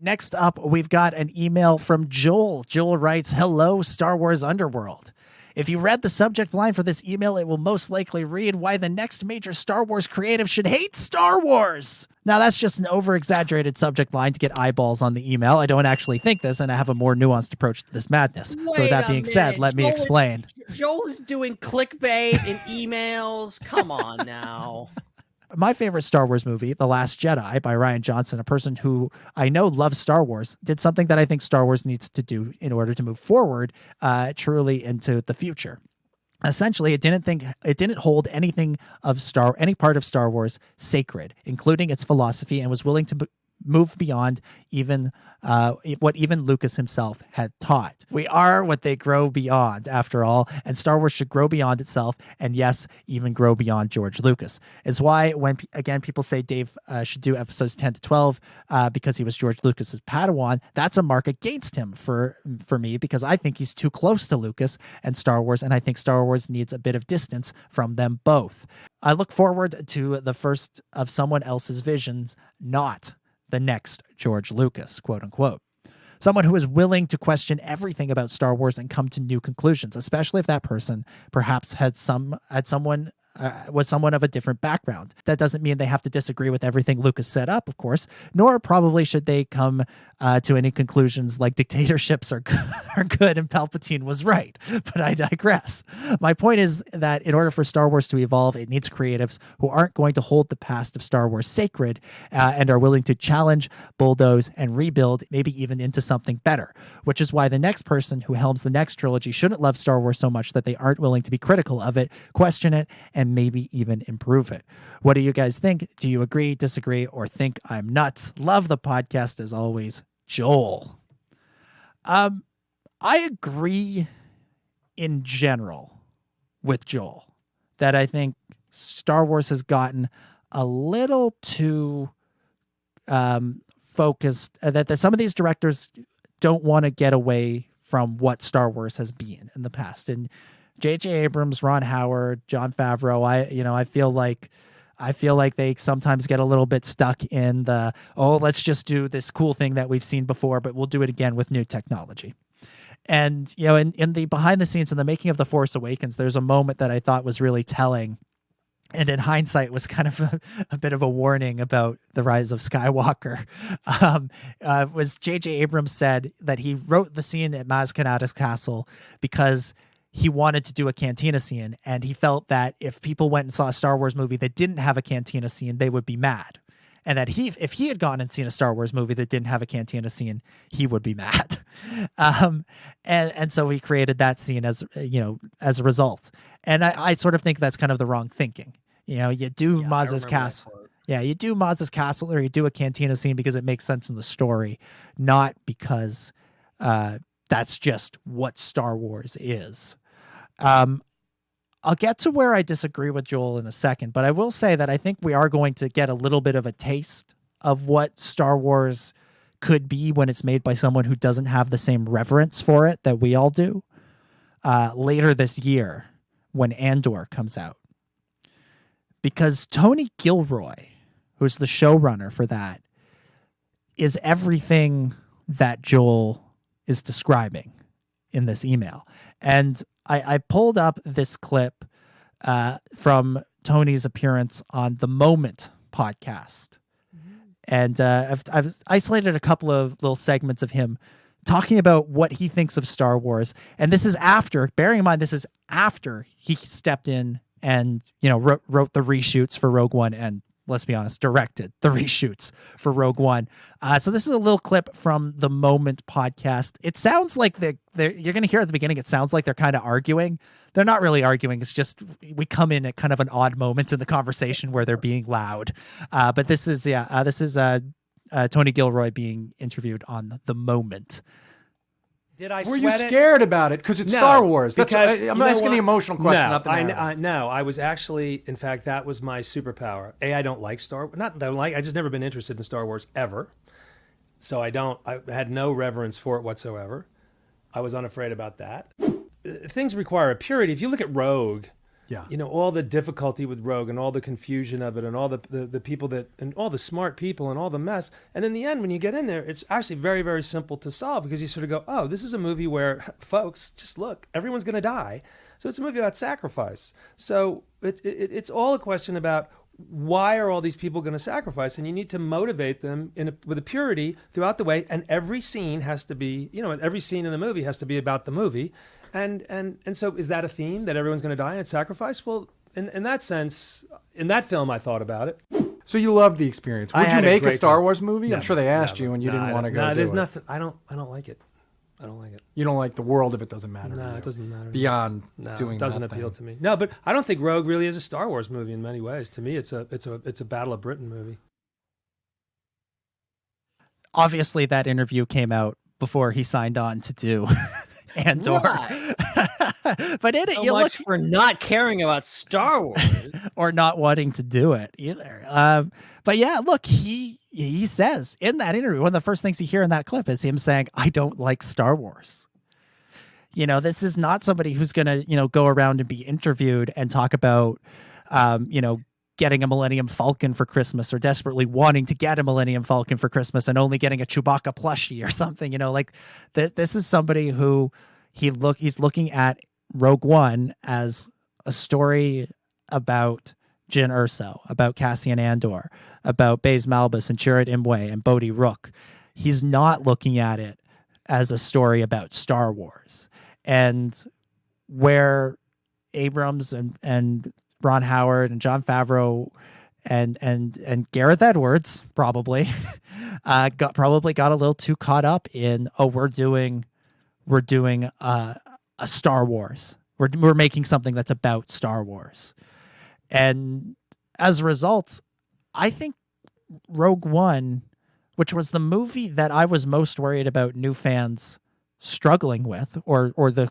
Next up, we've got an email from Joel. Joel writes, "Hello, Star Wars Underworld. If you read the subject line for this email, it will most likely read why the next major Star Wars creative should hate Star Wars." Now, that's just an over-exaggerated subject line to get eyeballs on the email. I don't actually think this, and I have a more nuanced approach to this madness. So with that being said, let me explain. Joel is doing clickbait in emails. Come on now. My favorite Star Wars movie, The Last Jedi by Rian Johnson, a person who I know loves Star Wars, did something that I think Star Wars needs to do in order to move forward truly into the future. Essentially, it didn't hold any part of Star Wars sacred, including its philosophy, and was willing to move beyond even what even Lucas himself had taught. We are what they grow beyond, after all, and Star Wars should grow beyond itself, and yes, even grow beyond George Lucas. It's why when people say Dave should do episodes 10 to 12 because he was George Lucas's Padawan, that's a mark against him for me, because I think he's too close to Lucas and Star Wars, and I think Star Wars needs a bit of distance from them both. I look forward to the first of someone else's visions, not the next George Lucas, quote unquote. Someone who is willing to question everything about Star Wars and come to new conclusions, especially if that person perhaps was someone of a different background. That doesn't mean they have to disagree with everything Lucas set up, of course, nor probably should they come to any conclusions like dictatorships are good and Palpatine was right. But I digress. My point is that in order for Star Wars to evolve, it needs creatives who aren't going to hold the past of Star Wars sacred and are willing to challenge, bulldoze, and rebuild, maybe even into something better, which is why the next person who helms the next trilogy shouldn't love Star Wars so much that they aren't willing to be critical of it, question it, and maybe even improve it. What do you guys think? Do you agree, disagree, or think I'm nuts? Love the podcast as always, Joel. I agree in general with Joel that I think Star Wars has gotten a little too focused, that some of these directors don't want to get away from what Star Wars has been in the past. And J.J. Abrams, Ron Howard, Jon Favreau, I feel like they sometimes get a little bit stuck in the, let's just do this cool thing that we've seen before, but we'll do it again with new technology. And, in the behind the scenes, in the making of The Force Awakens, there's a moment that I thought was really telling. And in hindsight, was kind of a bit of a warning about the rise of Skywalker. Was J.J. Abrams said that he wrote the scene at Maz Kanata's castle because he wanted to do a cantina scene, and he felt that if people went and saw a Star Wars movie that didn't have a cantina scene, they would be mad. And that if he had gone and seen a Star Wars movie that didn't have a cantina scene, he would be mad. And so he created that scene as a result. And I sort of think that's kind of the wrong thinking. You do Maz's castle. Yeah, you do Maz's castle or you do a cantina scene because it makes sense in the story, not because that's just what Star Wars is. I'll get to where I disagree with Joel in a second, but I will say that I think we are going to get a little bit of a taste of what Star Wars could be when it's made by someone who doesn't have the same reverence for it that we all do later this year when Andor comes out. Because Tony Gilroy, who's the showrunner for that, is everything that Joel is describing in this email. And I pulled up this clip from Tony's appearance on the Moment podcast. And I've isolated a couple of little segments of him talking about what he thinks of Star Wars. And this is after, bearing in mind, this is after he stepped in and, wrote the reshoots for Rogue One and, let's be honest, directed the reshoots for Rogue One. So this is a little clip from the Moment podcast. It sounds like you're going to hear at the beginning, it sounds like they're kind of arguing. They're not really arguing. It's just we come in at kind of an odd moment in the conversation where they're being loud. But this is Tony Gilroy being interviewed on the Moment. Were you scared about it? Because it's Star Wars. I'm asking the emotional question, not the narrative. No, I was actually, in fact, that was my superpower. I don't like Star Wars. I just never been interested in Star Wars ever. So I had no reverence for it whatsoever. I was unafraid about that. Things require a purity. If you look at Rogue, all the difficulty with Rogue and all the confusion of it and all the people and all the smart people and all the mess. And in the end, when you get in there, it's actually very, very simple to solve, because you sort of go, oh, this is a movie where, folks, just look, everyone's going to die. So it's a movie about sacrifice. So it's all a question about, why are all these people going to sacrifice? And you need to motivate them with a purity throughout the way. And every scene has to be, every scene in the movie has to be about the movie. And so is that a theme, that everyone's going to die and sacrifice? Well, in that sense, in that film, I thought about it. So you loved the experience. Would you make a Star Wars movie? I'm sure they asked you and you didn't want to go do it. No, there's nothing. I don't like it. I don't like it. You don't like the world if it doesn't matter. No, it doesn't matter. Beyond doing it doesn't that appeal thing. to me. No, but I don't think Rogue really is a Star Wars movie in many ways. To me, it's a Battle of Britain movie. Obviously, that interview came out before he signed on to do Andor. Right. But in it, so you much for not caring about Star Wars or not wanting to do it either. But yeah, look, he says in that interview, one of the first things you hear in that clip is him saying, "I don't like Star Wars." This is not somebody who's going to, go around and be interviewed and talk about, getting a Millennium Falcon for Christmas, or desperately wanting to get a Millennium Falcon for Christmas and only getting a Chewbacca plushie or something. This is somebody who he's looking at Rogue One as a story about Jyn Erso, about Cassian Andor, about Baze Malbus and Chirrut Imwe and Bodhi Rook. He's not looking at it as a story about Star Wars. And where Abrams and Ron Howard and Jon Favreau and Gareth Edwards probably got a little too caught up in, we're doing a Star Wars. We're making something that's about Star Wars. And as a result, I think Rogue One, which was the movie that I was most worried about new fans struggling with, or the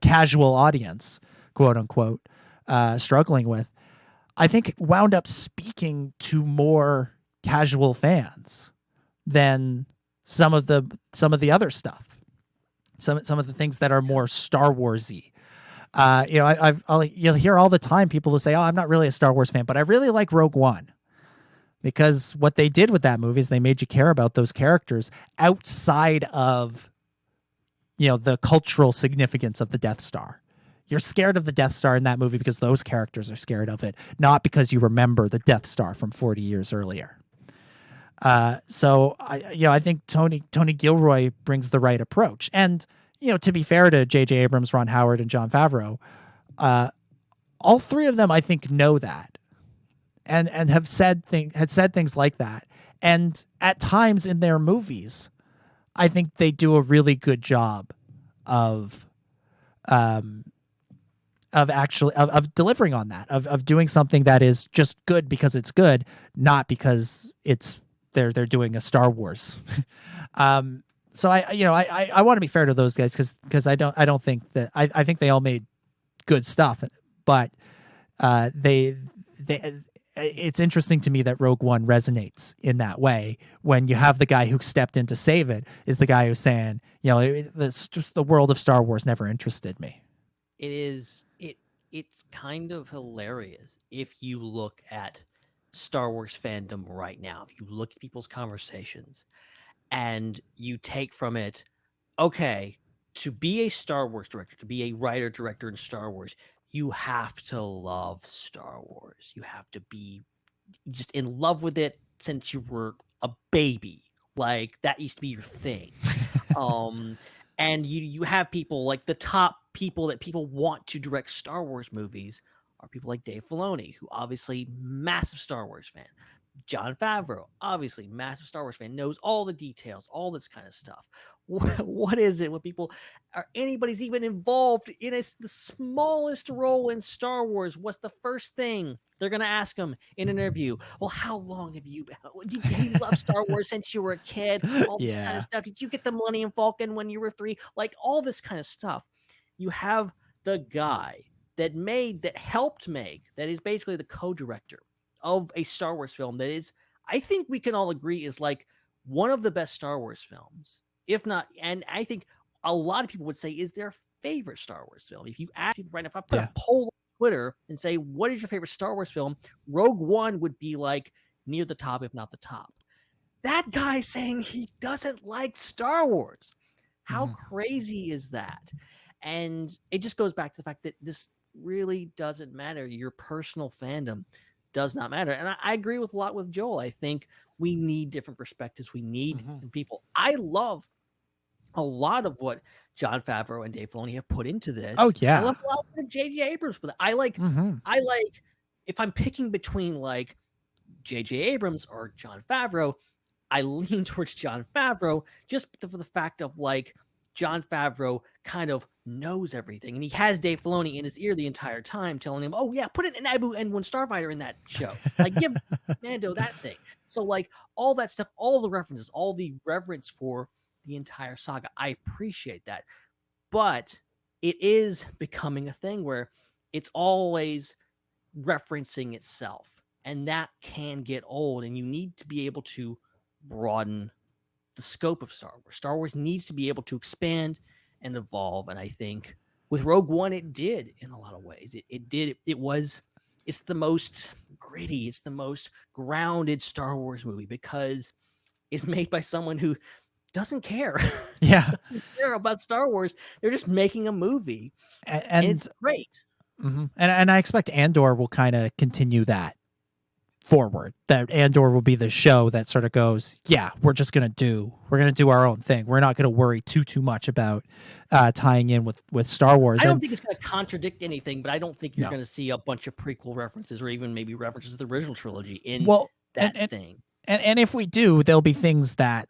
casual audience, quote unquote, struggling with, I think it wound up speaking to more casual fans than some of the other stuff. Some of the things that are more Star Warsy. You'll hear all the time people who say, "Oh, I'm not really a Star Wars fan, but I really like Rogue One," because what they did with that movie is they made you care about those characters outside of, the cultural significance of the Death Star. You're scared of the Death Star in that movie because those characters are scared of it, not because you remember the Death Star from 40 years earlier. So I think Tony Gilroy brings the right approach. And, to be fair to J.J. Abrams, Ron Howard, and Jon Favreau, all three of them, I think, know that and have said things like that. And at times in their movies, I think they do a really good job of delivering on that, of doing something that is just good because it's good, not because they're doing a Star Wars. So I want to be fair to those guys because I don't think that I think they all made good stuff, but it's interesting to me that Rogue One resonates in that way when you have the guy who stepped in to save it is the guy who's saying, the world of Star Wars never interested me. It's kind of hilarious if you look at Star Wars fandom right now. If you look at people's conversations and you take from it, okay, to be a Star Wars director, to be a writer director in Star Wars, you have to love Star Wars. You have to be just in love with it since you were a baby. Like that used to be your thing. And you have people like the top people that people want to direct Star Wars movies are people like Dave Filoni, who obviously massive Star Wars fan. Jon Favreau, obviously massive Star Wars fan, knows all the details, all this kind of stuff. What is it when people are anybody's even involved in the smallest role in Star Wars? What's the first thing they're going to ask them in an interview? Well, how long have you loved Star Wars since you were a kid? All this kind of stuff. Did you get the Millennium Falcon when you were 3? Like all this kind of stuff. You have the guy that helped make, that is basically the co-director of a Star Wars film that is, I think we can all agree, is like one of the best Star Wars films, if not, and I think a lot of people would say is their favorite Star Wars film. If you ask people right now, if I put a poll Twitter and say, what is your favorite Star Wars film? Rogue One would be like near the top, if not the top. That guy saying he doesn't like Star Wars. How crazy is that? And it just goes back to the fact that this really doesn't matter. Your personal fandom does not matter. And I agree with a lot with Joel. I think we need different perspectives. We need different people. I love a lot of what Jon Favreau and Dave Filoni have put into this. Oh yeah. I love a lot of J.J. Abrams, but I like if I'm picking between like J.J. Abrams or Jon Favreau, I lean towards Jon Favreau just for the fact of like Jon Favreau kind of knows everything, and he has Dave Filoni in his ear the entire time, telling him, "Oh yeah, put an Naboo N1 Starfighter in that show. Like give Mando that thing." So like all that stuff, all the references, all the reverence for the entire saga, I appreciate that, but it is becoming a thing where it's always referencing itself, and that can get old. And you need to be able to broaden the scope of Star Wars. Star Wars needs to be able to expand and evolve. And I think with Rogue One, it did in a lot of ways. It did. It's the most gritty. It's the most grounded Star Wars movie because it's made by someone who doesn't care. Yeah. Doesn't care about Star Wars. They're just making a movie. And it's great. And I expect Andor will kind of continue that forward, that Andor will be the show that sort of goes, yeah, we're going to do our own thing. We're not going to worry too much about tying in with Star Wars. I don't think it's going to contradict anything, but I don't think you're going to see a bunch of prequel references or even maybe references to the original trilogy in that thing. And if we do, there'll be things that,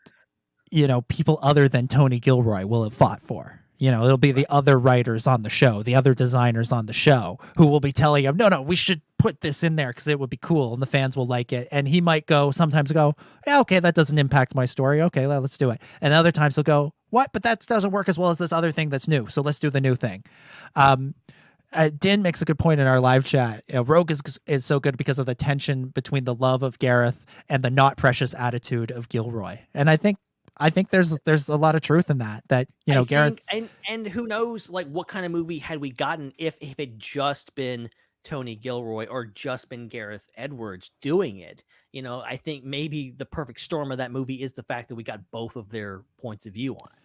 people other than Tony Gilroy will have fought for. It'll be the other writers on the show, the other designers on the show who will be telling him, no, we should put this in there because it would be cool and the fans will like it. And he might sometimes go, yeah, okay, that doesn't impact my story. Okay, let's do it. And other times he'll go, what? But that doesn't work as well as this other thing that's new. So let's do the new thing. Din makes a good point in our live chat. Rogue is so good because of the tension between the love of Gareth and the not precious attitude of Gilroy. And I think there's a lot of truth in that Gareth and who knows like what kind of movie had we gotten if it just been Tony Gilroy or just been Gareth Edwards doing it. I think maybe the perfect storm of that movie is the fact that we got both of their points of view on it.